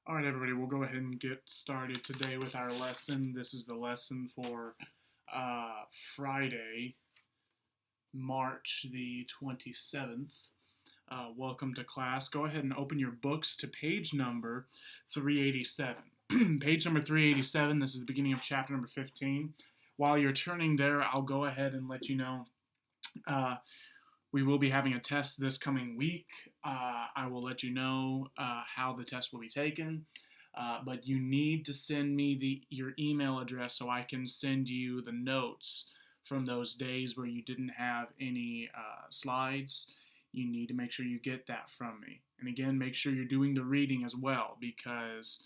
All right, everybody, we'll go ahead and get started today with our lesson. This is the lesson for Friday, March the 27th. Welcome to class. Go ahead and open your books to page number 387. Page number 387, this is the beginning of chapter number 15. While you're turning there, I'll go ahead and let you know we will be having a test this coming week. I will let you know how the test will be taken. But you need to send me your email address so I can send you the notes from those days where you didn't have any slides. You need to make sure you get that from me. And again, make sure you're doing the reading as well, because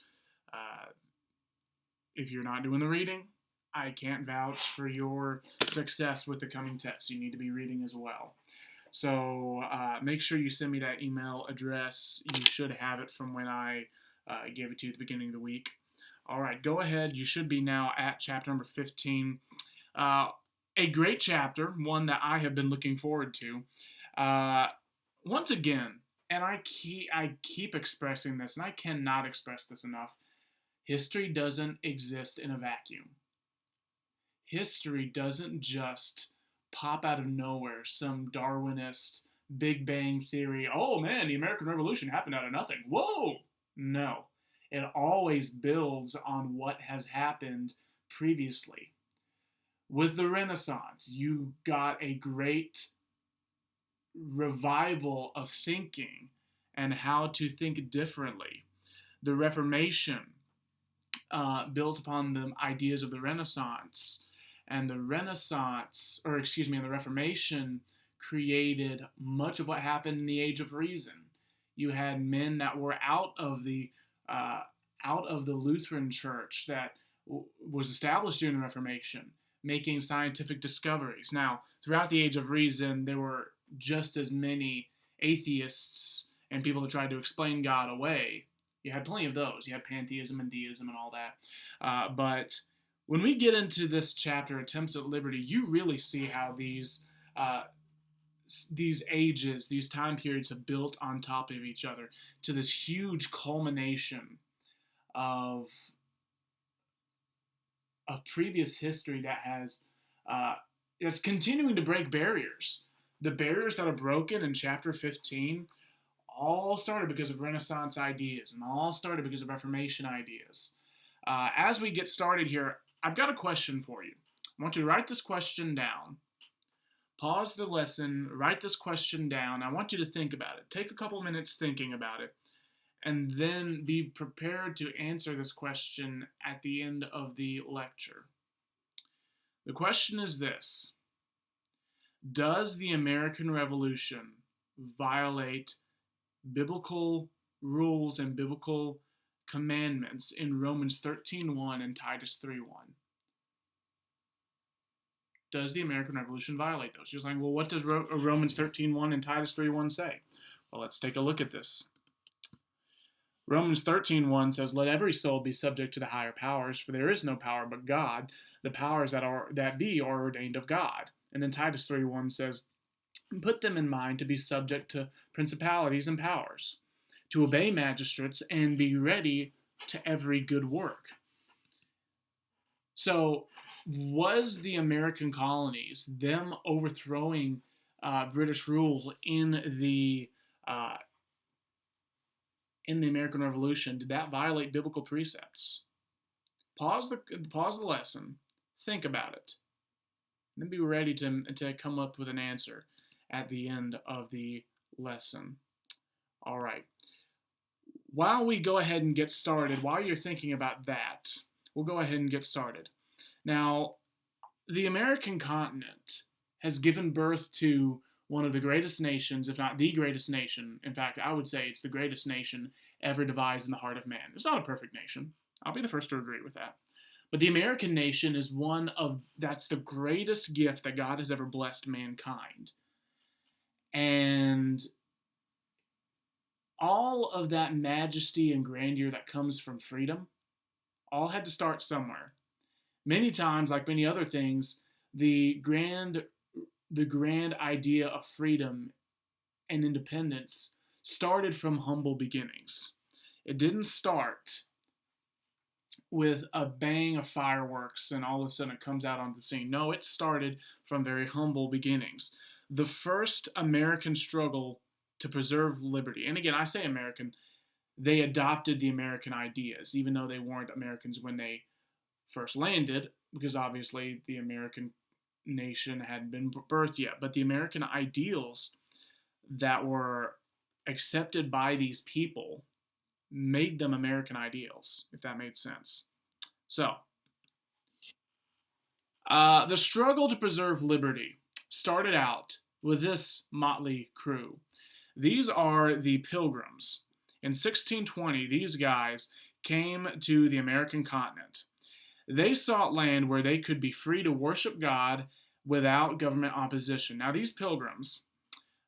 if you're not doing the reading, I can't vouch for your success with the coming test. You need to be reading as well. So make sure you send me that email address. You should have it from when I gave it to you at the beginning of the week. All right, go ahead. You should be now at chapter number 15. A great chapter, one that I have been looking forward to. Once again, and I keep expressing this, and I cannot express this enough, history doesn't exist in a vacuum. History doesn't just pop out of nowhere, some Darwinist Big Bang Theory, oh man, the American Revolution happened out of nothing. Whoa! No. It always builds on what has happened previously. With the Renaissance, you got a great revival of thinking and how to think differently. The Reformation built upon the ideas of the Renaissance. And the Reformation created much of what happened in the Age of Reason. You had men that were out of the Lutheran Church that was established during the Reformation, making scientific discoveries. Now, throughout the Age of Reason, there were just as many atheists and people that tried to explain God away. You had plenty of those. You had pantheism and deism and all that. But when we get into this chapter, Attempts at Liberty, you really see how these ages, these time periods have built on top of each other to this huge culmination of previous history that has it's continuing to break barriers. The barriers that are broken in chapter 15 all started because of Renaissance ideas and all started because of Reformation ideas. As we get started here, I've got a question for you. I want you to write this question down. Pause the lesson, write this question down. I want you to think about it. Take a couple minutes thinking about it, and then be prepared to answer this question at the end of the lecture. The question is this: does the American Revolution violate biblical rules and biblical commandments in Romans 13:1 and Titus 3:1? Does the American Revolution violate those? You're saying, well, what does Romans 13:1 and Titus 3:1 say? Well, let's take a look at this. Romans 13:1 says, "Let every soul be subject to the higher powers, for there is no power but God. The powers that be are ordained of God." And then Titus 3:1 says, "Put them in mind to be subject to principalities and powers, to obey magistrates, and be ready to every good work." So, was the American colonies, them overthrowing British rule in the American Revolution, did that violate biblical precepts? Pause the lesson, think about it, and then be ready to come up with an answer at the end of the lesson. All right. While we go ahead and get started, while you're thinking about that, we'll go ahead and get started. Now, the American continent has given birth to one of the greatest nations, if not the greatest nation. In fact, I would say it's the greatest nation ever devised in the heart of man. It's not a perfect nation. I'll be the first to agree with that. But the American nation is that's the greatest gift that God has ever blessed mankind. And all of that majesty and grandeur that comes from freedom all had to start somewhere. Many times, like many other things, the grand idea of freedom and independence started from humble beginnings. It didn't start with a bang of fireworks and all of a sudden it comes out on the scene. No, it started from very humble beginnings. The first American struggle to preserve liberty, and again, I say American, they adopted the American ideas, even though they weren't Americans when they first landed, because obviously the American nation hadn't been birthed yet. But the American ideals that were accepted by these people made them American ideals, if that made sense. So, the struggle to preserve liberty started out with this motley crew. These are the Pilgrims. In 1620, these guys came to the American continent. They sought land where they could be free to worship God without government opposition. Now, these Pilgrims,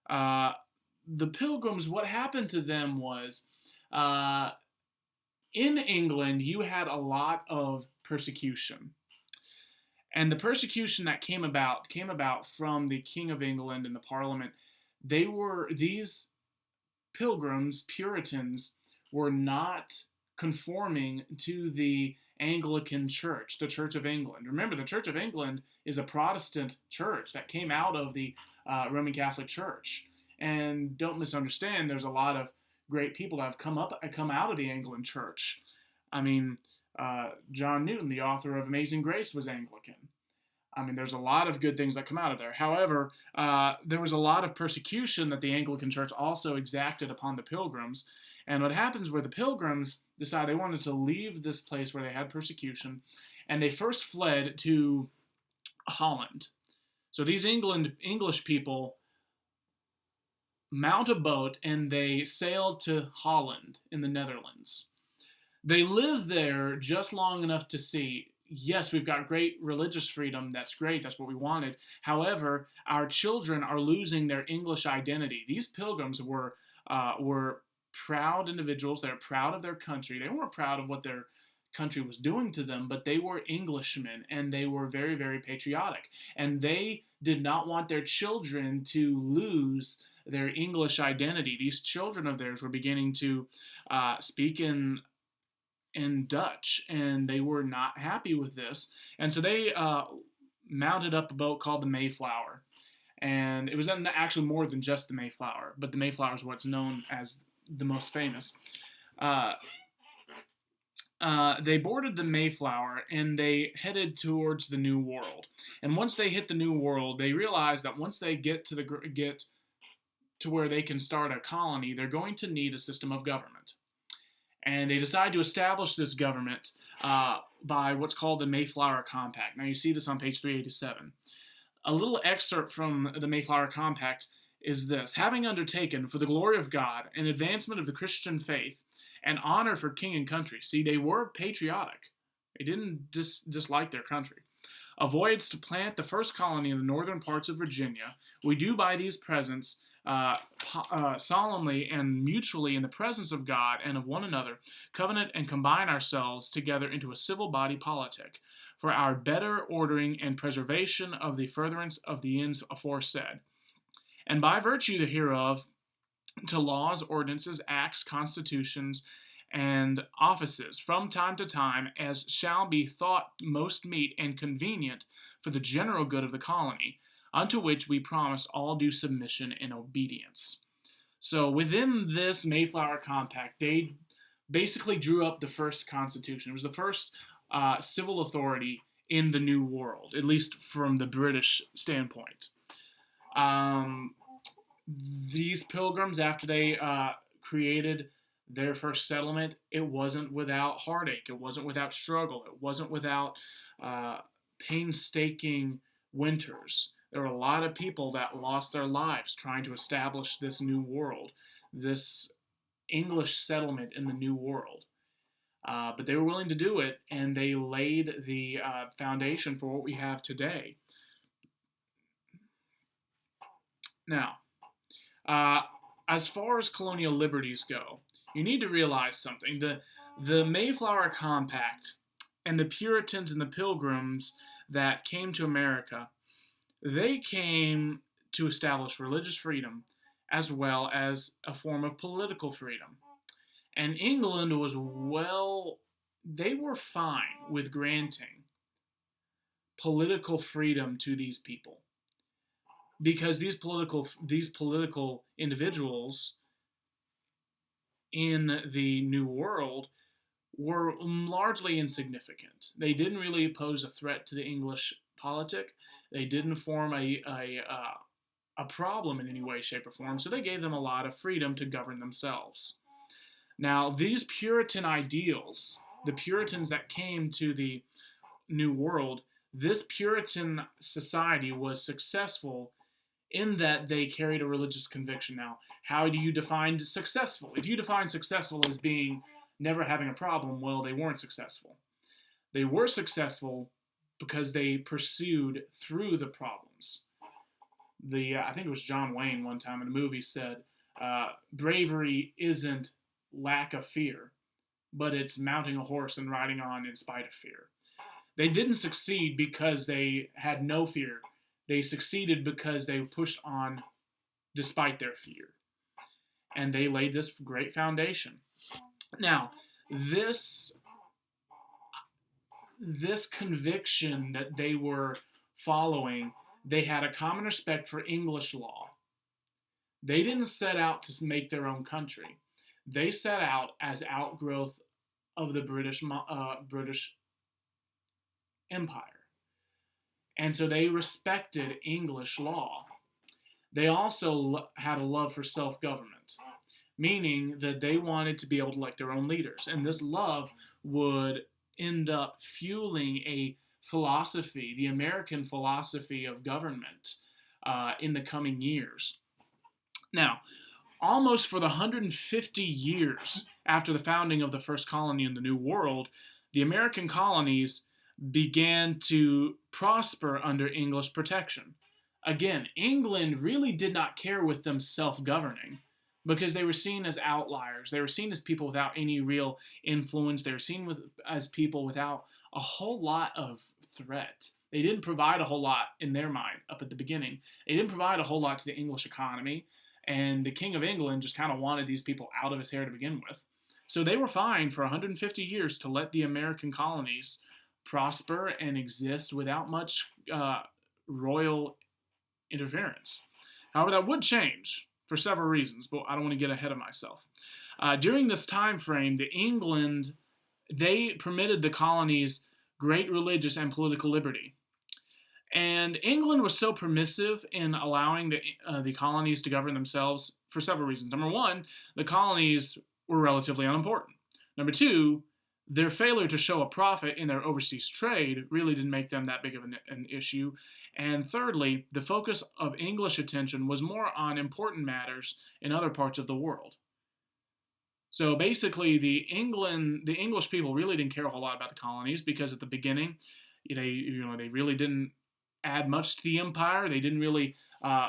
what happened to them was in England, you had a lot of persecution. And the persecution that came about from the King of England and the Parliament. These Pilgrims, Puritans, were not conforming to the Anglican Church, the Church of England. Remember, the Church of England is a Protestant church that came out of the Roman Catholic Church. And don't misunderstand, there's a lot of great people that have come out of the Anglican Church. I mean, John Newton, the author of Amazing Grace, was Anglican. I mean, there's a lot of good things that come out of there. However, there was a lot of persecution that the Anglican Church also exacted upon the Pilgrims. And what happens where the Pilgrims decided they wanted to leave this place where they had persecution, and they first fled to Holland. So these English people mount a boat and they sailed to Holland in the Netherlands. They lived there just long enough to see, yes, we've got great religious freedom. That's great. That's what we wanted. However, our children are losing their English identity. These Pilgrims were proud individuals. They're proud of their country. They weren't proud of what their country was doing to them, but they were Englishmen and they were very, very patriotic. And they did not want their children to lose their English identity. These children of theirs were beginning to speak in Dutch, and they were not happy with this. And so they mounted up a boat called the Mayflower. And it was actually more than just the Mayflower, but the Mayflower is what's known as the most famous. They boarded the Mayflower and they headed towards the New World. And once they hit the New World, they realized that once they get to where they can start a colony, they're going to need a system of government. And they decide to establish this government by what's called the Mayflower Compact. Now you see this on page 387. A little excerpt from the Mayflower Compact is this: having undertaken for the glory of God and advancement of the Christian faith and honor for king and country. See, they were patriotic. They didn't dislike their country. A voyage to plant the first colony in the northern parts of Virginia, we do by these presents solemnly and mutually in the presence of God and of one another, covenant and combine ourselves together into a civil body politic, for our better ordering and preservation of the furtherance of the ends aforesaid. And by virtue hereof, to laws, ordinances, acts, constitutions, and offices, from time to time, as shall be thought most meet and convenient for the general good of the colony, unto which we promise all due submission and obedience. So within this Mayflower Compact, they basically drew up the first constitution. It was the first civil authority in the New World, at least from the British standpoint. These Pilgrims, after they created their first settlement, it wasn't without heartache. It wasn't without struggle. It wasn't without painstaking winters. There were a lot of people that lost their lives trying to establish this new world, this English settlement in the New World. But they were willing to do it, and they laid the foundation for what we have today. Now, as far as colonial liberties go, you need to realize something. The Mayflower Compact and the Puritans and the Pilgrims that came to America, they came to establish religious freedom as well as a form of political freedom. And England was they were fine with granting political freedom to these people because these political individuals in the New World were largely insignificant. They didn't really pose a threat to the English politic. They didn't form a problem in any way, shape, or form. So they gave them a lot of freedom to govern themselves. Now, these Puritan ideals, the Puritans that came to the New World, this Puritan society was successful in that they carried a religious conviction. Now, how do you define successful? If you define successful as being never having a problem, well, they weren't successful. They were successful because they pursued through the problems. I think it was John Wayne one time in a movie said, bravery isn't lack of fear, but it's mounting a horse and riding on in spite of fear. They didn't succeed because they had no fear. They succeeded because they pushed on despite their fear. And they laid this great foundation. Now, this conviction that they were following, they had a common respect for English law. They didn't set out to make their own country. They set out as outgrowth of the British Empire. And so they respected English law. They also had a love for self-government, meaning that they wanted to be able to elect their own leaders. And this love would end up fueling a philosophy, the American philosophy of government, in the coming years. Now, almost for the 150 years after the founding of the first colony in the New World, the American colonies began to prosper under English protection. Again, England really did not care with them self-governing because they were seen as outliers. They were seen as people without any real influence. They were seen as people without a whole lot of threat. They didn't provide a whole lot in their mind up at the beginning. They didn't provide a whole lot to the English economy, and the King of England just kind of wanted these people out of his hair to begin with. So they were fine for 150 years to let the American colonies prosper and exist without much royal interference. However, that would change for several reasons, but I don't want to get ahead of myself. During this time frame, they permitted the colonies great religious and political liberty. And England was so permissive in allowing the colonies to govern themselves for several reasons. Number one, the colonies were relatively unimportant. Number two, their failure to show a profit in their overseas trade really didn't make them that big of an issue. And thirdly, the focus of English attention was more on important matters in other parts of the world. So basically, the English people really didn't care a whole lot about the colonies because at the beginning, they really didn't add much to the empire. They didn't really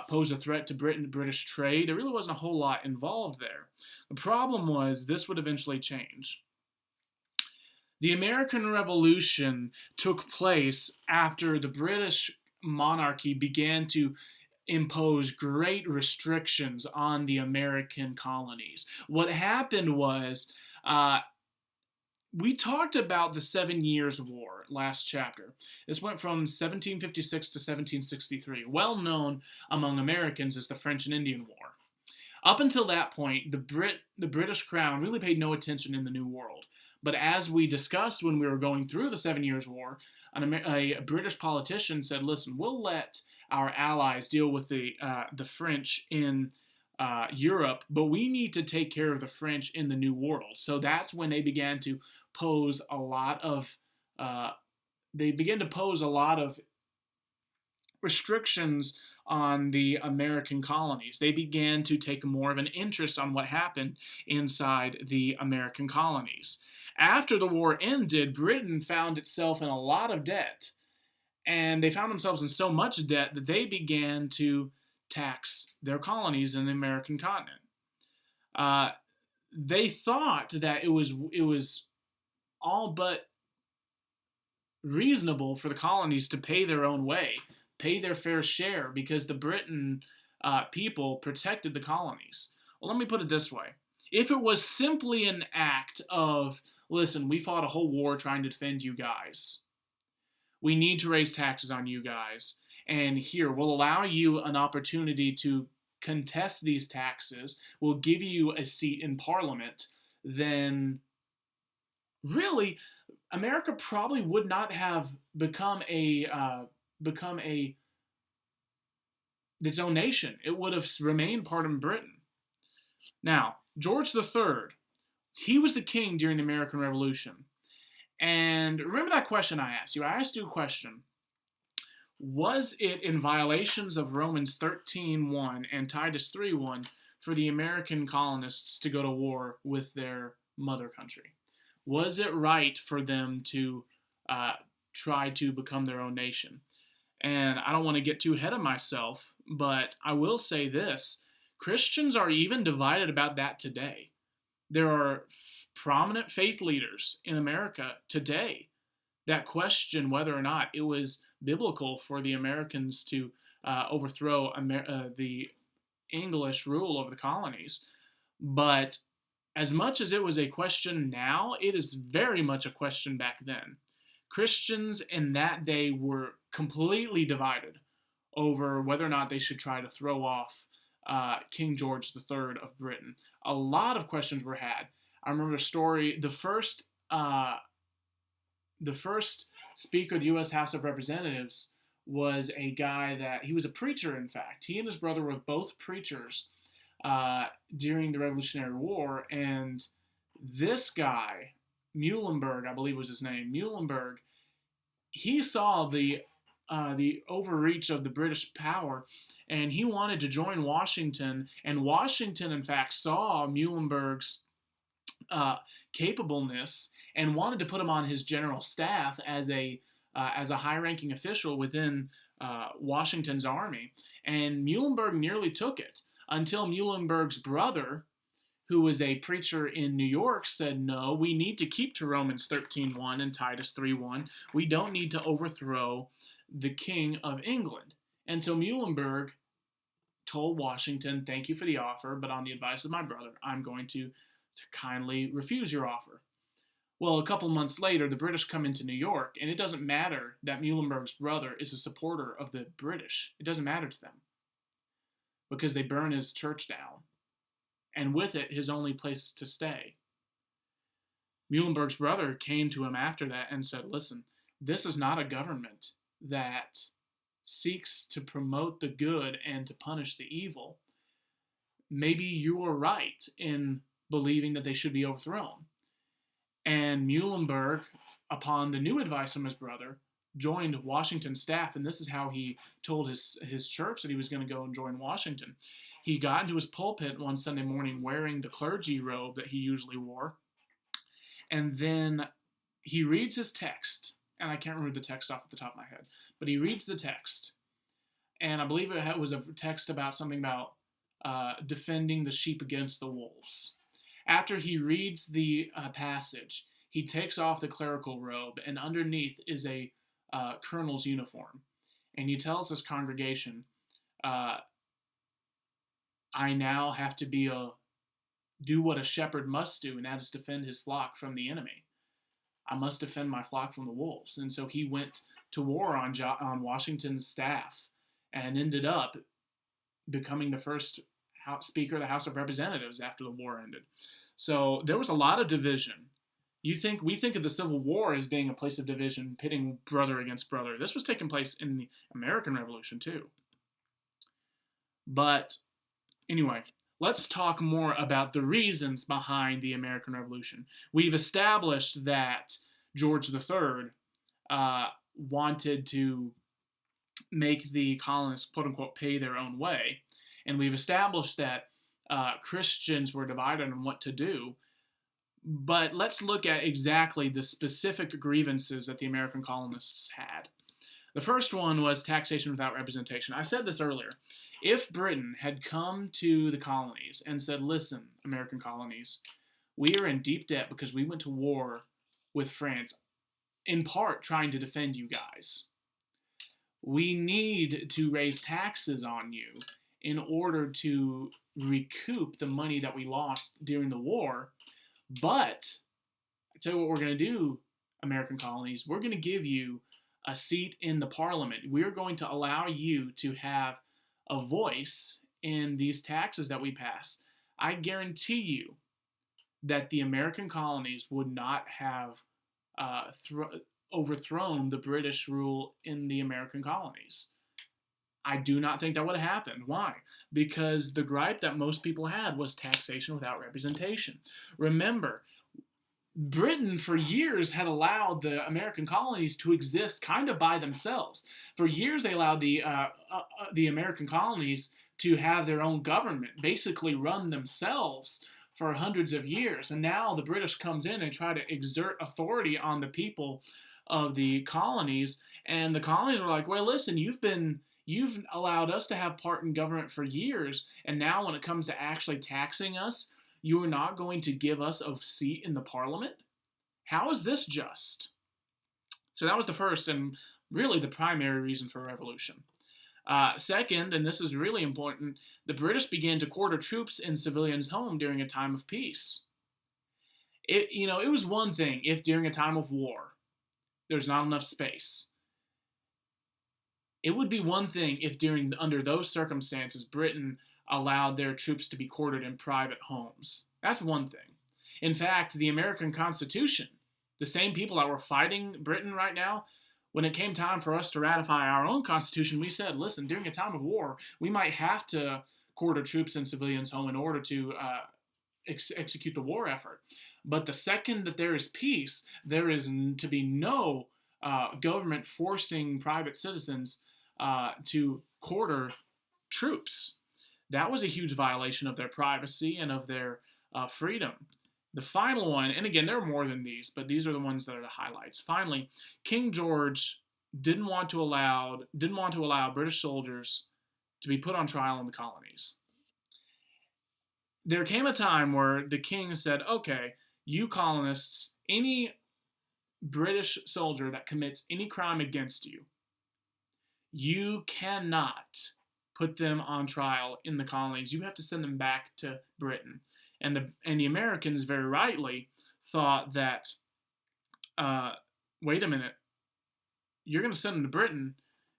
pose a threat to British trade. There really wasn't a whole lot involved there. The problem was this would eventually change. The American Revolution took place after the British monarchy began to impose great restrictions on the American colonies. What happened was, we talked about the 7 Years' War last chapter. This went from 1756 to 1763, well known among Americans as the French and Indian War. Up until that point, the British Crown really paid no attention in the New World. But as we discussed when we were going through the 7 Years' War, a British politician said, listen, we'll let our allies deal with the French in Europe, but we need to take care of the French in the New World. So that's when they began to pose a lot of restrictions on the American colonies. They began to take more of an interest on what happened inside the American colonies. After the war ended, Britain found itself in a lot of debt, and they found themselves in so much debt that they began to tax their colonies in the American continent. They thought that it was all but reasonable for the colonies to pay their own way, pay their fair share, because the Britain people protected the colonies. Well, let me put it this way. If it was simply an act of, listen, we fought a whole war trying to defend you guys, we need to raise taxes on you guys, and here, we'll allow you an opportunity to contest these taxes, we'll give you a seat in Parliament, then really, America probably would not have become a its own nation. It would have remained part of Britain. Now, George III, he was the king during the American Revolution. And remember that question I asked you? I asked you a question. Was it in violations of Romans 13:1 and Titus 3:1 for the American colonists to go to war with their mother country? Was it right for them to try to become their own nation? And I don't want to get too ahead of myself, but I will say this. Christians are even divided about that today. There are prominent faith leaders in America today that question whether or not it was biblical for the Americans to overthrow the English rule over the colonies. But as much as it was a question now, it is very much a question back then. Christians in that day were completely divided over whether or not they should try to throw off King George III of Britain. A lot of questions were had. I remember a story. The first Speaker of the U.S. House of Representatives was a guy he was a preacher, in fact. He and his brother were both preachers during the Revolutionary War, and this guy, Muhlenberg, I believe was his name, Muhlenberg, he saw the overreach of the British power, and he wanted to join Washington, and Washington, in fact, saw Muhlenberg's capableness and wanted to put him on his general staff as a high-ranking official within Washington's army. And Muhlenberg nearly took it until Muhlenberg's brother, who was a preacher in New York, said, no, we need to keep to Romans 13:1 and Titus 3:1. We don't need to overthrow the King of England. And so Muhlenberg told Washington, thank you for the offer, but on the advice of my brother, I'm going to kindly refuse your offer. Well, a couple months later, the British come into New York, and it doesn't matter that Muhlenberg's brother is a supporter of the British. It doesn't matter to them because they burn his church down, and with it, his only place to stay. Muhlenberg's brother came to him after that and said, listen, this is not a government that seeks to promote the good and to punish the evil. Maybe you are right in believing that they should be overthrown. And Muhlenberg, upon the new advice from his brother, joined Washington's staff, and this is how he told his church that he was going to go and join Washington. He got into his pulpit one Sunday morning wearing the clergy robe that he usually wore, and then he reads his text, and I can't remember the text off the top of my head, but he reads the text, and I believe it was a text about something about defending the sheep against the wolves. After he reads the passage, he takes off the clerical robe, and underneath is a colonel's uniform. And he tells his congregation, I now have to do what a shepherd must do, and that is defend his flock from the enemy. I must defend my flock from the wolves. And so he went to war on Washington's staff and ended up becoming the first Speaker of the House of Representatives after the war ended. So there was a lot of division. We think of the Civil War as being a place of division, pitting brother against brother. This was taking place in the American Revolution too. But anyway, let's talk more about the reasons behind the American Revolution. We've established that George III wanted to make the colonists, quote unquote, pay their own way. And we've established that Christians were divided on what to do. But let's look at exactly the specific grievances that the American colonists had. The first one was taxation without representation. I said this earlier. If Britain had come to the colonies and said, listen, American colonies, we are in deep debt because we went to war with France, in part trying to defend you guys. We need to raise taxes on you in order to recoup the money that we lost during the war. But I tell you what we're going to do, American colonies. We're going to give you a seat in the parliament. We're going to allow you to have a voice in these taxes that we pass. I guarantee you that the American colonies would not have overthrown the British rule in the American colonies. I do not think that would have happened. Why? Because the gripe that most people had was taxation without representation. Remember, Britain for years had allowed the American colonies to exist kind of by themselves. For years, they allowed the American colonies to have their own government, basically run themselves for hundreds of years. And now the British comes in and try to exert authority on the people of the colonies. And the colonies were like, well, listen, you've allowed us to have part in government for years, and now when it comes to actually taxing us, you are not going to give us a seat in the parliament? How is this just? So that was the first and really the primary reason for revolution. Second, and this is really important, the British began to quarter troops in civilians' homes during a time of peace. It was one thing if during a time of war there's not enough space. It would be one thing if under those circumstances Britain allowed their troops to be quartered in private homes. That's one thing. In fact, the American Constitution, the same people that were fighting Britain right now, when it came time for us to ratify our own Constitution, we said, listen, during a time of war, we might have to quarter troops in civilians' home in order to execute the war effort. But the second that there is peace, there is to be no government forcing private citizens to quarter troops. That was a huge violation of their privacy and of their freedom. The final one, and again, there are more than these, but these are the ones that are the highlights. Finally, King George didn't want to allow British soldiers to be put on trial in the colonies. There came a time where the king said, okay, you colonists, any British soldier that commits any crime against you, you cannot put them on trial in the colonies. You have to send them back to Britain. And the Americans very rightly thought that, wait a minute, you're going to send them to Britain,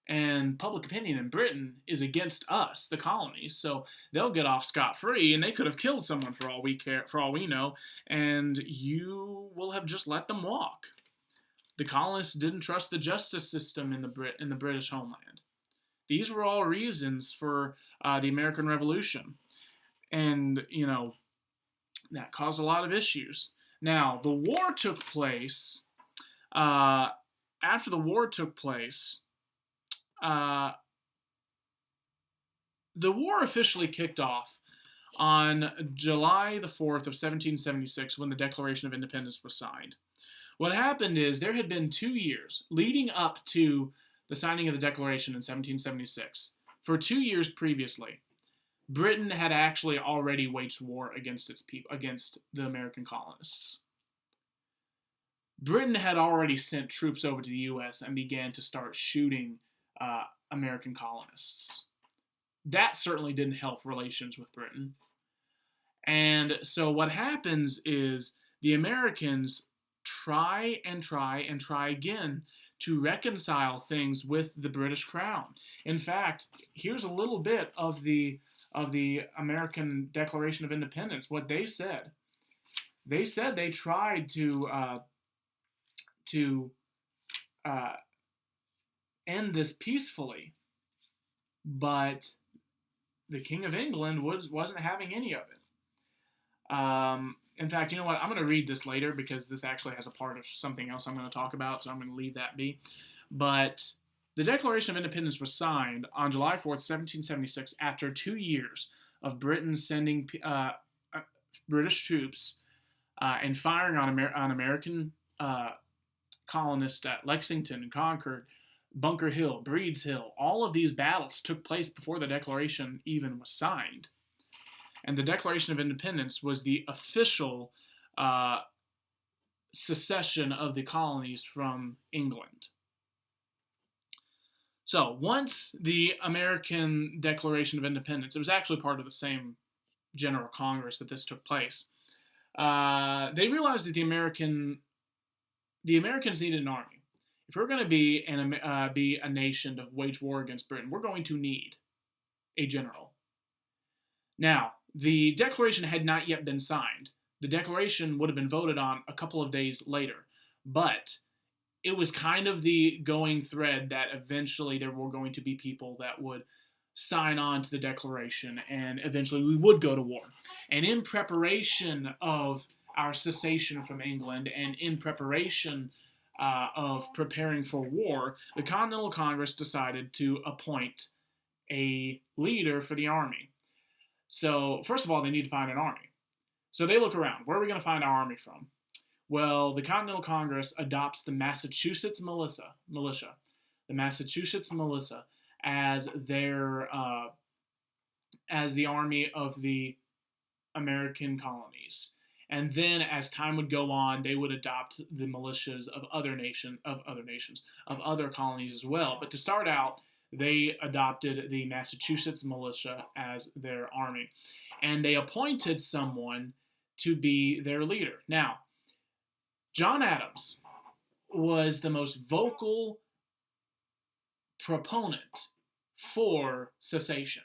and public opinion in Britain is against us, the colonies, so they'll get off scot-free, and they could have killed someone for all we know, and you will have just let them walk. The colonists didn't trust the justice system in the British homeland. These were all reasons for the American Revolution, and that caused a lot of issues. Now, the war took place. After the war took place, the war officially kicked off on July the 4th of 1776 when the Declaration of Independence was signed. What happened is there had been 2 years leading up to the signing of the Declaration in 1776. For 2 years previously, Britain had actually already waged war against its people, against the American colonists. Britain had already sent troops over to the U.S. and began to start shooting American colonists. That certainly didn't help relations with Britain. And so what happens is the Americans try and try and try again to reconcile things with the British Crown. In fact, here's a little bit of the American Declaration of Independence, what they said. They said they tried to end this peacefully, but the King of England wasn't having any of it. In fact, you know what? I'm going to read this later because this actually has a part of something else I'm going to talk about, so I'm going to leave that be. But the Declaration of Independence was signed on July 4th, 1776, after 2 years of Britain sending British troops and firing on American colonists at Lexington and Concord, Bunker Hill, Breed's Hill. All of these battles took place before the Declaration even was signed. And the Declaration of Independence was the official secession of the colonies from England. So once the American Declaration of Independence, it was actually part of the same General Congress that this took place. They realized that the Americans needed an army. If we're going to be a nation to wage war against Britain, we're going to need a general. Now, the Declaration had not yet been signed. The Declaration would have been voted on a couple of days later, but it was kind of the going thread that eventually there were going to be people that would sign on to the Declaration, and eventually we would go to war. And in preparation of our cessation from England, and in preparation of preparing for war, the Continental Congress decided to appoint a leader for the army. So, first of all, they need to find an army. So they look around. Where are we going to find our army from? Well, the Continental Congress adopts the Massachusetts militia, the Massachusetts militia, as their as the army of the American colonies. And then, as time would go on, they would adopt the militias of other colonies as well. But to start out, they adopted the Massachusetts militia as their army, and they appointed someone to be their leader. Now, John Adams was the most vocal proponent for cessation,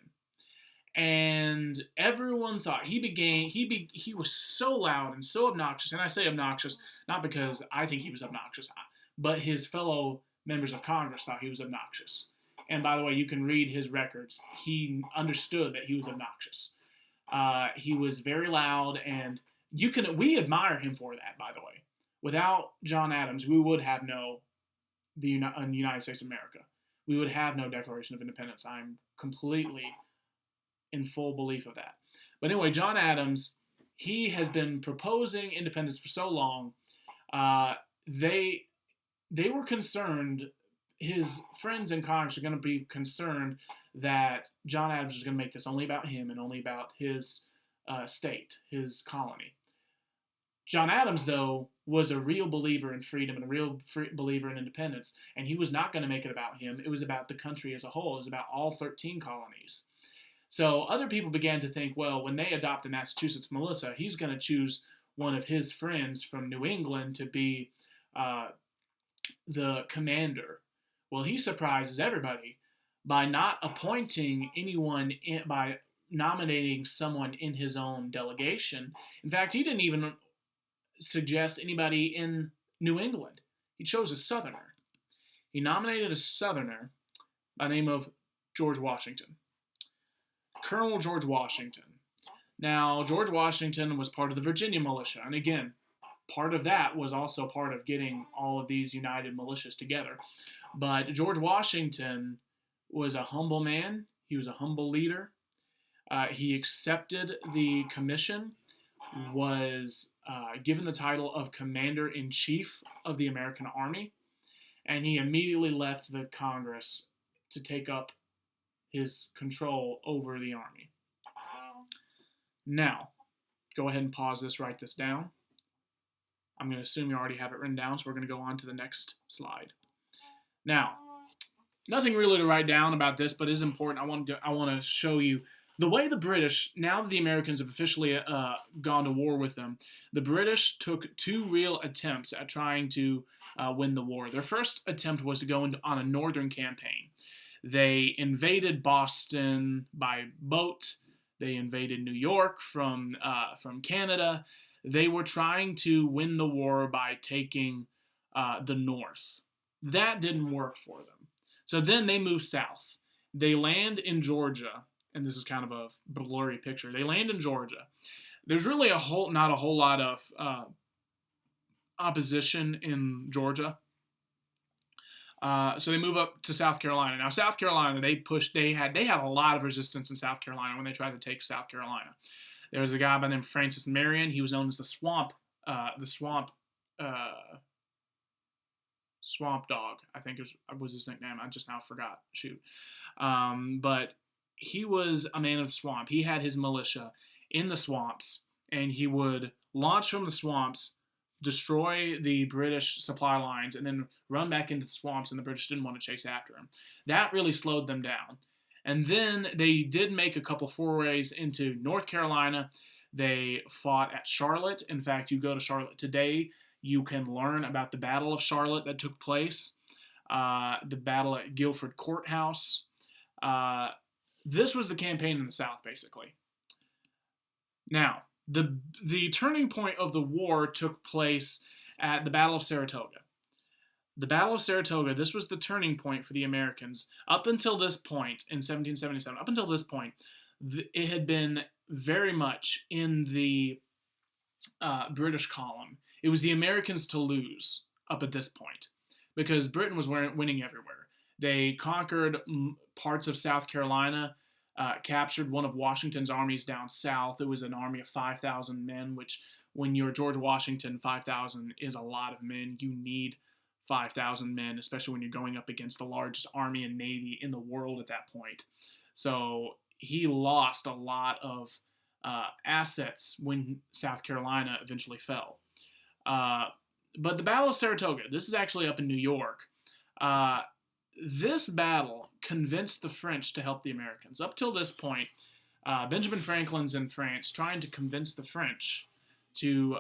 and everyone thought he was so loud and so obnoxious. And I say obnoxious not because I think he was obnoxious, but his fellow members of Congress thought he was obnoxious. And by the way, you can read his records. He understood that he was obnoxious. He was very loud, and we admire him for that. By the way, without John Adams, we would have no United States of America. We would have no Declaration of Independence. I'm completely in full belief of that. But anyway, John Adams, he has been proposing independence for so long. They were concerned. His friends in Congress are going to be concerned that John Adams is going to make this only about him and only about his state, his colony. John Adams, though, was a real believer in freedom and a real believer in independence, and he was not going to make it about him. It was about the country as a whole. It was about all 13 colonies. So other people began to think, well, when they adopt the Massachusetts militia, he's going to choose one of his friends from New England to be the commander. Well, he surprises everybody by not appointing anyone, by nominating someone in his own delegation. In fact, he didn't even suggest anybody in New England. He chose a Southerner. He nominated a Southerner by the name of George Washington. Colonel George Washington. Now, George Washington was part of the Virginia militia, and again, part of that was also part of getting all of these united militias together. But George Washington was a humble man. He was a humble leader. He accepted the commission, was given the title of Commander-in-Chief of the American Army, and he immediately left the Congress to take up his control over the army. Now, go ahead and pause this, write this down. I'm going to assume you already have it written down, so we're going to go on to the next slide. Now, nothing really to write down about this, but it is important. I want to show you the way the British, now that the Americans have officially gone to war with them, the British took two real attempts at trying to win the war. Their first attempt was to go on a northern campaign. They invaded Boston by boat. They invaded New York from Canada. They were trying to win the war by taking the North. That didn't work for them. So then they moved south. They land in Georgia, and this is kind of a blurry picture. They land in Georgia. There's really not a whole lot of opposition in Georgia. So they move up to South Carolina. Now, South Carolina, they had a lot of resistance in South Carolina when they tried to take South Carolina. There was a guy by the name of Francis Marion. He was known as the Swamp Dog, I think was his nickname. I just now forgot. Shoot. But he was a man of the swamp. He had his militia in the swamps, and he would launch from the swamps, destroy the British supply lines, and then run back into the swamps, and the British didn't want to chase after them. That really slowed them down. And then they did make a couple forays into North Carolina. They fought at Charlotte. In fact, you go to Charlotte today, you can learn about the Battle of Charlotte that took place, the battle at Guilford Courthouse. This was the campaign in the South, basically. Now, the turning point of the war took place at the Battle of Saratoga. The Battle of Saratoga, this was the turning point for the Americans. Up until this point, in 1777, up until this point, it had been very much in the British column. It was the Americans to lose up at this point, because Britain was winning everywhere. They conquered parts of South Carolina, captured one of Washington's armies down south. It was an army of 5,000 men, which when you're George Washington, 5,000 is a lot of men. You need 5,000 men, especially when you're going up against the largest army and navy in the world at that point. So he lost a lot of assets when South Carolina eventually fell. But the Battle of Saratoga, this is actually up in New York. This battle convinced the French to help the Americans. Up till this point, Benjamin Franklin's in France trying to convince the French to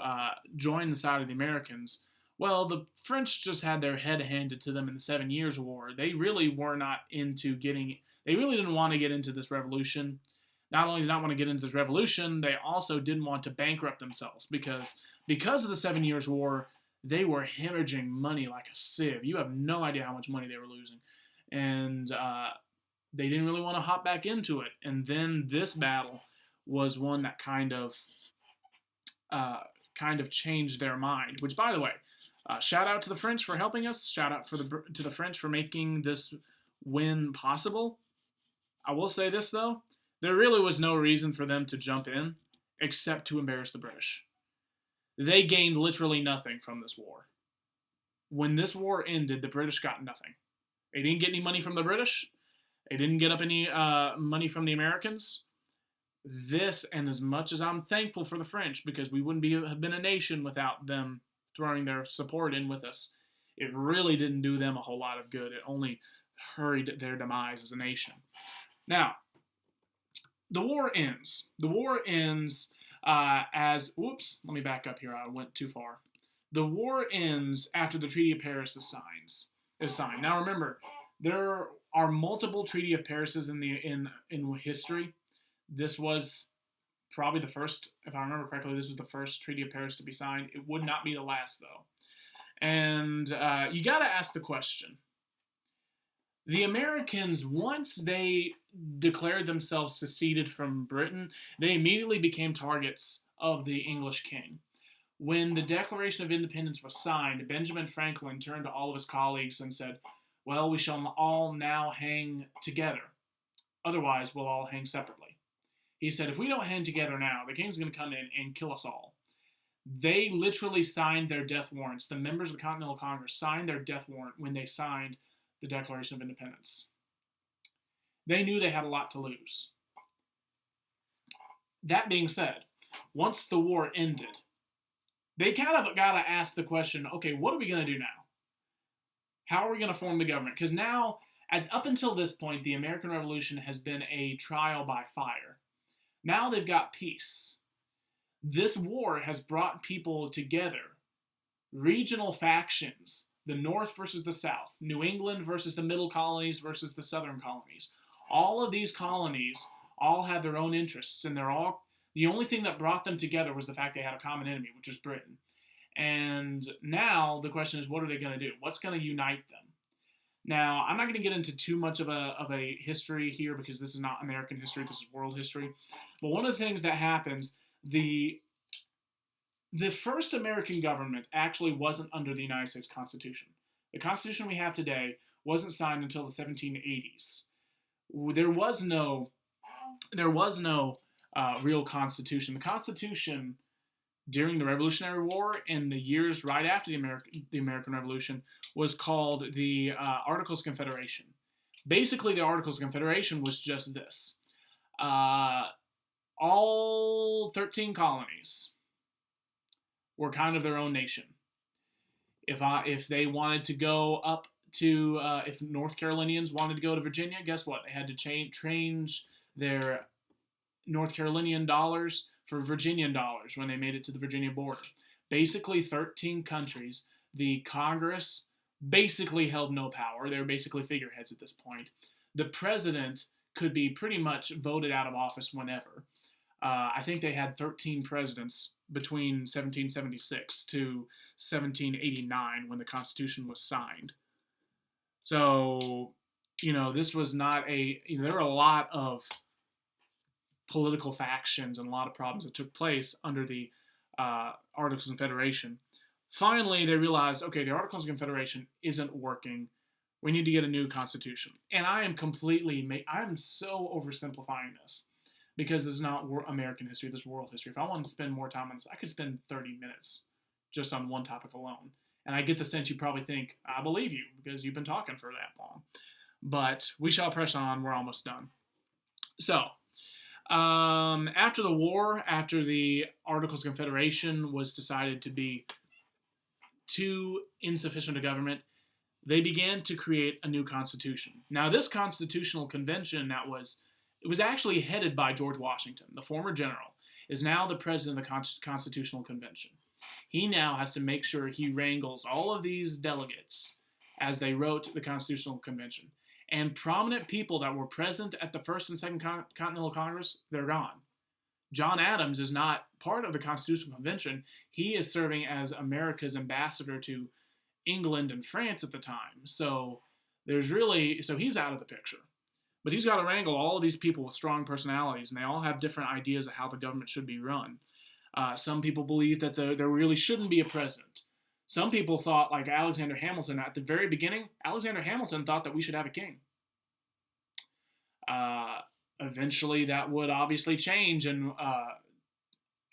join the side of the Americans. Well, the French just had their head handed to them in the 7 Years' War. They really were not into they really didn't want to get into this revolution. Not only did not want to get into this revolution, they also didn't want to bankrupt themselves because of the 7 Years' War, they were hemorrhaging money like a sieve. You have no idea how much money they were losing. And they didn't really want to hop back into it. And then this battle was one that kind of changed their mind. Which, by the way, shout out to the French for helping us. Shout out to the French for making this win possible. I will say this, though. There really was no reason for them to jump in except to embarrass the British. They gained literally nothing from this war. When this war ended, the British got nothing. They didn't get any money from the British. They didn't get up any money from the Americans. This, and as much as I'm thankful for the French, because we wouldn't have been a nation without them throwing their support in with us, it really didn't do them a whole lot of good. It only hurried their demise as a nation. Now, the war ends. The war ends let me back up here. I went too far. The war ends after the Treaty of Paris is signed. Now remember, there are multiple Treaty of Parises in history. This was probably the first, if I remember correctly, this was the first Treaty of Paris to be signed. It would not be the last, though. And you got to ask the question. The Americans, once they declared themselves seceded from Britain, they immediately became targets of the English king. When the Declaration of Independence was signed, Benjamin Franklin turned to all of his colleagues and said, well, we shall all now hang together. Otherwise, we'll all hang separately. He said, if we don't hang together now, the king's going to come in and kill us all. They literally signed their death warrants. The members of the Continental Congress signed their death warrant when they signed the Declaration of Independence. They knew they had a lot to lose. That being said, once the war ended, they kind of got to ask the question, okay, what are we going to do now? How are we going to form the government? Because now, up until this point, the American Revolution has been a trial by fire. Now they've got peace. This war has brought people together, regional factions, the North versus the South, New England versus the Middle Colonies versus the Southern Colonies. All of these colonies all have their own interests, and the only thing that brought them together was the fact they had a common enemy, which was Britain. And now the question is, what are they going to do? What's going to unite them? Now, I'm not going to get into too much of a history here because this is not American history, this is world history. But one of the things that happens, the first American government actually wasn't under the United States Constitution. The Constitution we have today wasn't signed until the 1780s. There was no real Constitution. The Constitution during the Revolutionary War and the years right after the American Revolution was called the Articles of Confederation. Basically, the Articles of Confederation was just this. All 13 colonies were kind of their own nation. If they wanted to go up to if North Carolinians wanted to go to Virginia, guess what? They had to change their North Carolinian dollars for Virginian dollars when they made it to the Virginia border. Basically, 13 countries. The Congress basically held no power. They were basically figureheads at this point. The president could be pretty much voted out of office whenever. I think they had 13 presidents between 1776 to 1789 when the Constitution was signed. So, this was not there were a lot of political factions and a lot of problems that took place under the Articles of Confederation. Finally, they realized, okay, the Articles of Confederation isn't working. We need to get a new constitution. And I'm so oversimplifying this because this is not American history, this is world history. If I wanted to spend more time on this, I could spend 30 minutes just on one topic alone. And I get the sense you probably think, I believe you because you've been talking for that long. But we shall press on. We're almost done. So, after the war, after the Articles of Confederation was decided to be too insufficient a government, they began to create a new constitution. Now, this constitutional convention it was actually headed by George Washington, the former general, is now the president of the Constitutional Convention. He now has to make sure he wrangles all of these delegates as they wrote the Constitutional Convention. And prominent people that were present at the First and Second Continental Congress, they're gone. John Adams is not part of the Constitutional Convention. He is serving as America's ambassador to England and France at the time. So he's out of the picture. But he's got to wrangle all of these people with strong personalities, and they all have different ideas of how the government should be run. Some people believe that there really shouldn't be a president. Some people thought, like Alexander Hamilton, at the very beginning, Alexander Hamilton thought that we should have a king. Eventually, that would obviously change, and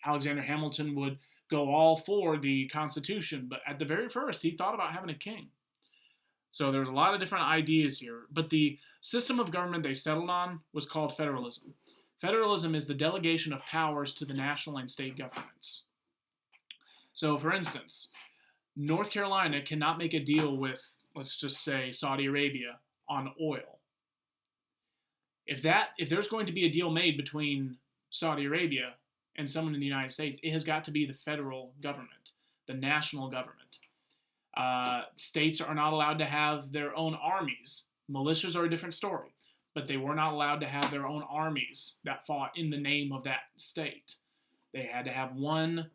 Alexander Hamilton would go all for the Constitution. But at the very first, he thought about having a king. So there's a lot of different ideas here. But the system of government they settled on was called federalism. Federalism is the delegation of powers to the national and state governments. So, for instance, North Carolina cannot make a deal with, let's just say, Saudi Arabia on oil. If there's going to be a deal made between Saudi Arabia and someone in the United States, it has got to be the federal government, the national government. States are not allowed to have their own armies. Militias are a different story, but they were not allowed to have their own armies that fought in the name of that state. They had to have one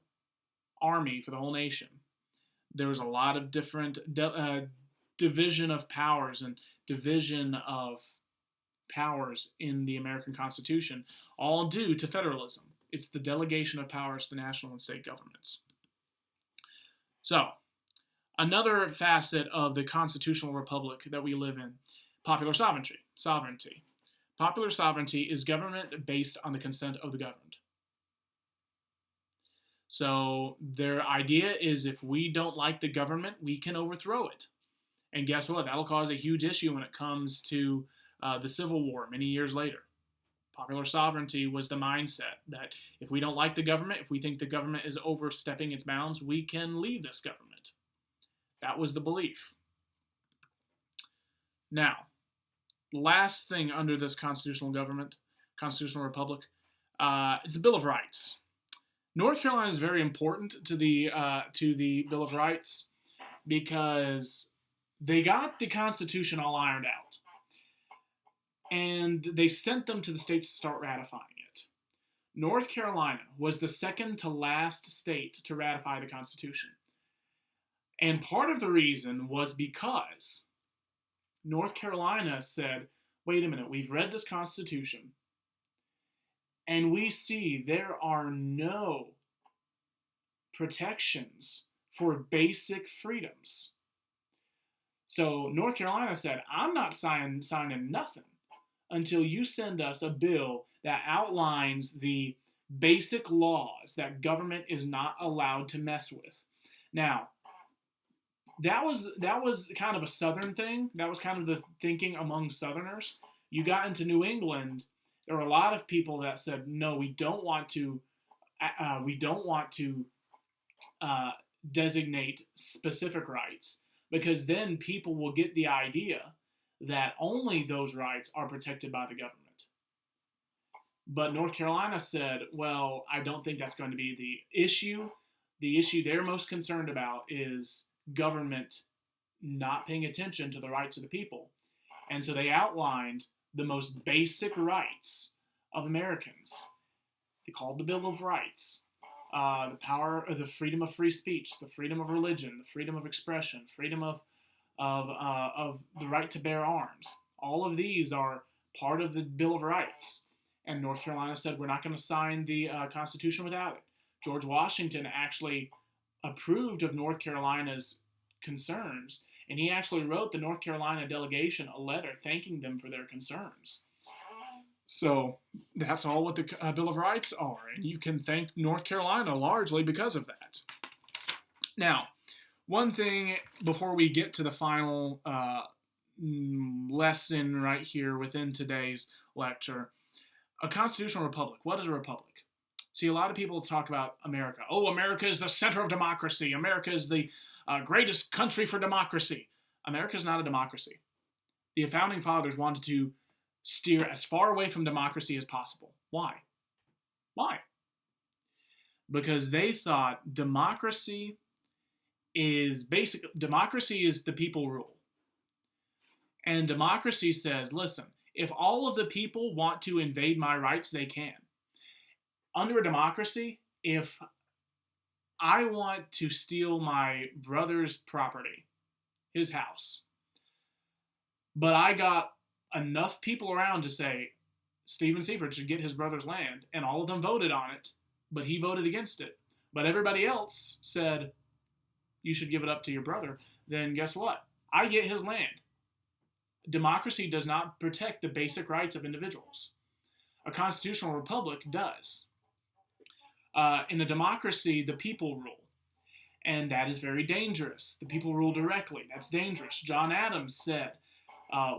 army for the whole nation. There was a lot of different division of powers and division of powers in the American Constitution, all due to federalism. It's the delegation of powers to national and state governments. So, another facet of the constitutional republic that we live in, popular sovereignty. Popular sovereignty is government based on the consent of the governed. So their idea is if we don't like the government, we can overthrow it. And guess what? That'll cause a huge issue when it comes to the Civil War many years later. Popular sovereignty was the mindset that if we don't like the government, if we think the government is overstepping its bounds, we can leave this government. That was the belief. Now, last thing under this constitutional government, constitutional republic, it's the Bill of Rights. North Carolina is very important to the Bill of Rights because they got the Constitution all ironed out, and they sent them to the states to start ratifying it. North Carolina was the second to last state to ratify the Constitution, and part of the reason was because North Carolina said, wait a minute, we've read this Constitution, and we see there are no protections for basic freedoms. So North Carolina said, I'm not signing nothing until you send us a bill that outlines the basic laws that government is not allowed to mess with. Now, that was kind of a Southern thing. That was kind of the thinking among Southerners. You got into New England, there were a lot of people that said, no, we don't want to designate specific rights, because then people will get the idea that only those rights are protected by the government. But North Carolina said, well, I don't think that's going to be the issue. The issue they're most concerned about is government not paying attention to the rights of the people. And so they outlined the most basic rights of Americans. They called the Bill of Rights. The power, or the freedom of free speech, the freedom of religion, the freedom of expression, freedom of the right to bear arms. All of these are part of the Bill of Rights. And North Carolina said, we're not going to sign the Constitution without it. George Washington actually approved of North Carolina's concerns, and he actually wrote the North Carolina delegation a letter thanking them for their concerns. So that's all what the Bill of Rights are, and you can thank North Carolina largely because of that. Now, one thing before we get to the final lesson right here within today's lecture, a constitutional republic. What is a republic? See, a lot of people talk about America. Oh, America is the center of democracy. America is the greatest country for democracy. America is not a democracy. The founding fathers wanted to steer as far away from democracy as possible. Why? Why? Because they thought democracy is the people rule. And democracy says, listen, if all of the people want to invade my rights, they can. Under a democracy, if I want to steal my brother's property, his house, but I got enough people around to say Stephen Seifert should get his brother's land, and all of them voted on it, but he voted against it, but everybody else said you should give it up to your brother, then guess what? I get his land. Democracy does not protect the basic rights of individuals. A constitutional republic does. In a democracy, the people rule, and that is very dangerous. The people rule directly. That's dangerous. John Adams said,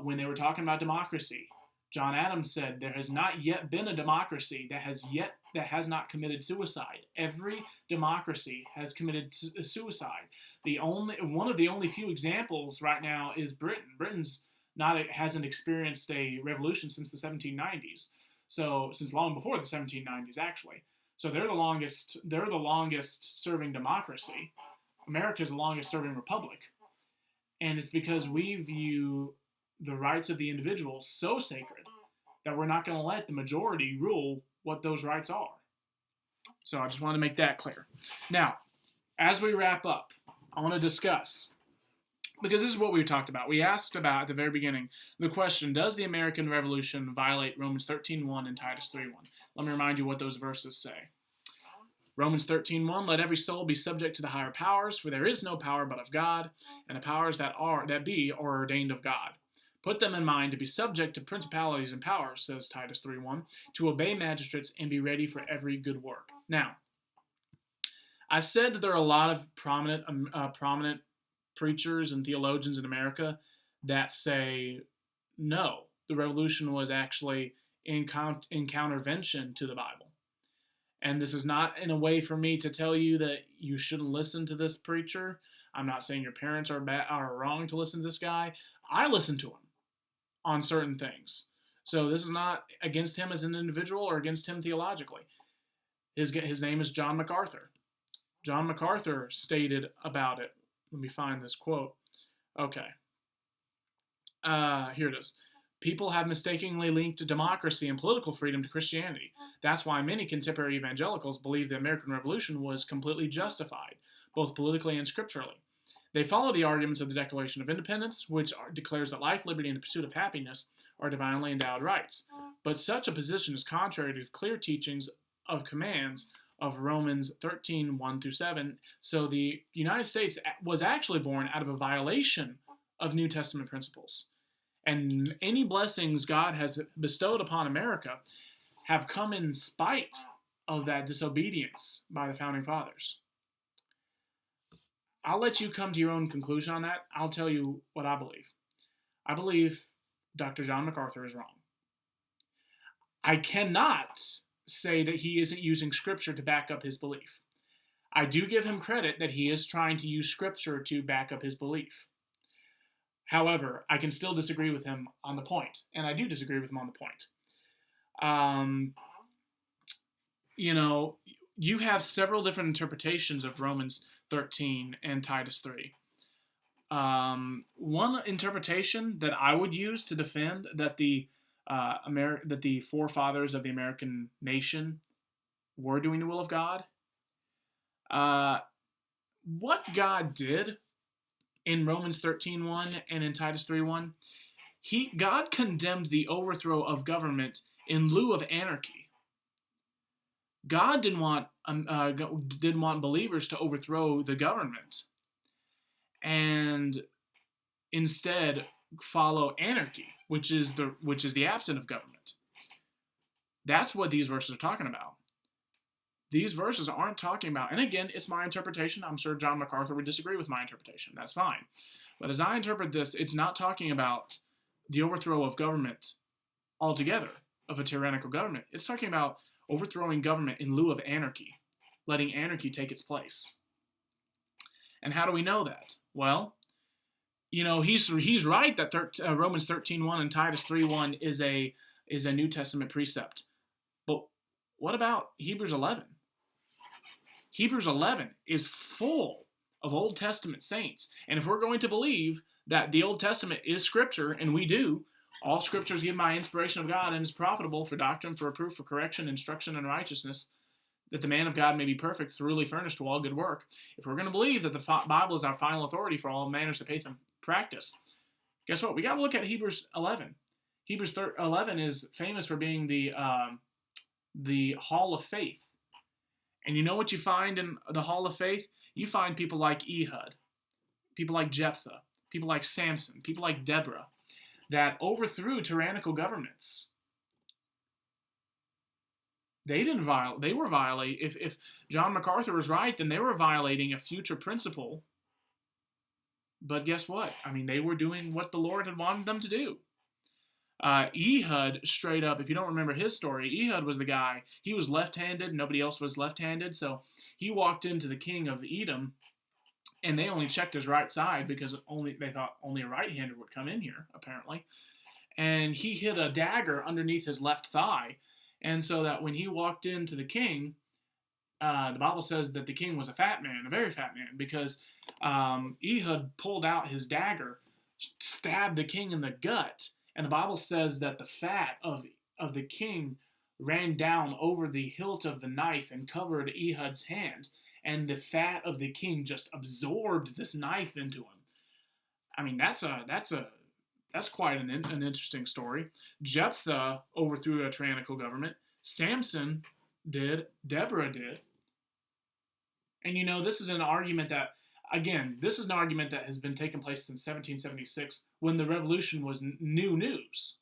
when they were talking about democracy, John Adams said, there has not yet been a democracy that has not committed suicide. Every democracy has committed suicide. One of the only few examples right now is Britain. Britain's hasn't experienced a revolution since the 1790s. So since long before the 1790s, actually. So they're the longest serving democracy. America's the longest serving republic. And it's because we view the rights of the individual so sacred that we're not going to let the majority rule what those rights are. So I just want to make that clear. Now, as we wrap up, I want to discuss, because this is what we talked about. We asked about at the very beginning the question, does the American Revolution violate Romans 13:1 and Titus 3:1? Let me remind you what those verses say. Romans 13:1, let every soul be subject to the higher powers, for there is no power but of God, and the powers that be are ordained of God. Put them in mind to be subject to principalities and powers, says Titus 3:1, to obey magistrates and be ready for every good work. Now, I said that there are a lot of prominent preachers and theologians in America that say, no, the revolution was actually in countervention to the Bible. And this is not in a way for me to tell you that you shouldn't listen to this preacher. I'm not saying your parents are wrong to listen to this guy. I listen to him on certain things. So this is not against him as an individual or against him theologically. His name is John MacArthur. John MacArthur stated about it. Let me find this quote. Okay. Here it is. People have mistakenly linked democracy and political freedom to Christianity. That's why many contemporary evangelicals believe the American Revolution was completely justified, both politically and scripturally. They follow the arguments of the Declaration of Independence, which declares that life, liberty, and the pursuit of happiness are divinely endowed rights. But such a position is contrary to the clear teachings of commands of Romans 13:1-7. So the United States was actually born out of a violation of New Testament principles. And any blessings God has bestowed upon America have come in spite of that disobedience by the Founding Fathers. I'll let you come to your own conclusion on that. I'll tell you what I believe. I believe Dr. John MacArthur is wrong. I cannot say that he isn't using Scripture to back up his belief. I do give him credit that he is trying to use Scripture to back up his belief. However, I can still disagree with him on the point, and I do disagree with him on the point. You know, you have several different interpretations of Romans 13 and Titus 3. One interpretation that I would use to defend that that the forefathers of the American nation were doing the will of God. What God did in Romans 13:1 and in Titus 3:1, God condemned the overthrow of government in lieu of anarchy. God didn't want believers to overthrow the government, and instead follow anarchy, which is the absence of government. That's what these verses are talking about. These verses aren't talking about, and again, it's my interpretation. I'm sure John MacArthur would disagree with my interpretation. That's fine. But as I interpret this, it's not talking about the overthrow of government altogether, of a tyrannical government. It's talking about overthrowing government in lieu of anarchy, letting anarchy take its place. And how do we know that? Well, he's right that Romans 13:1 and Titus 3:1 is a New Testament precept. But what about Hebrews 11? Hebrews 11 is full of Old Testament saints. And if we're going to believe that the Old Testament is Scripture, and we do, all Scripture is given by inspiration of God and is profitable for doctrine, for reproof, for correction, instruction, and righteousness, that the man of God may be perfect, thoroughly furnished to all good work. If we're going to believe that the Bible is our final authority for all manners of faith and practice, guess what? We got to look at Hebrews 11. Hebrews 11 is famous for being the Hall of Faith. And you know what you find in the Hall of Faith? You find people like Ehud, people like Jephthah, people like Samson, people like Deborah, that overthrew tyrannical governments. They were violating. If John MacArthur was right, then they were violating a future principle. But guess what? I mean, they were doing what the Lord had wanted them to do. Ehud, straight up, if you don't remember his story, Ehud was the guy. He was left-handed. Nobody else was left-handed. So he walked into the king of Edom, and they only checked his right side because they thought only a right-hander would come in here, apparently. And he hid a dagger underneath his left thigh. And so that when he walked into the king, the Bible says that the king was a fat man, a very fat man, because Ehud pulled out his dagger, stabbed the king in the gut, and the Bible says that the fat of the king ran down over the hilt of the knife and covered Ehud's hand, and the fat of the king just absorbed this knife into him. I mean, that's quite an interesting story. Jephthah overthrew a tyrannical government. Samson did. Deborah did. And this is an argument that has been taking place since 1776, when the revolution was new news.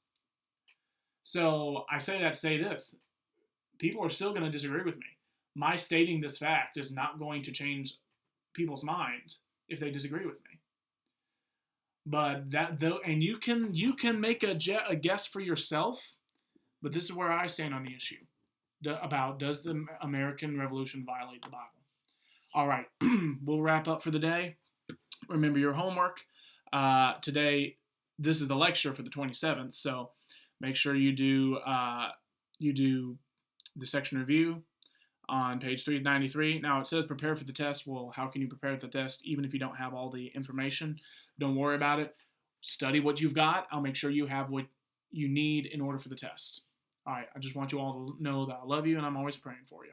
So I say that to say this. People are still going to disagree with me. My stating this fact is not going to change people's minds if they disagree with me. But you can make a guess for yourself. But this is where I stand on the issue about, does the American Revolution violate the Bible? All right, we'll wrap up for the day. Remember your homework. Today, this is the lecture for the 27th, so make sure you do the section review on page 393. Now, it says prepare for the test. Well, how can you prepare for the test even if you don't have all the information? Don't worry about it. Study what you've got. I'll make sure you have what you need in order for the test. All right, I just want you all to know that I love you and I'm always praying for you.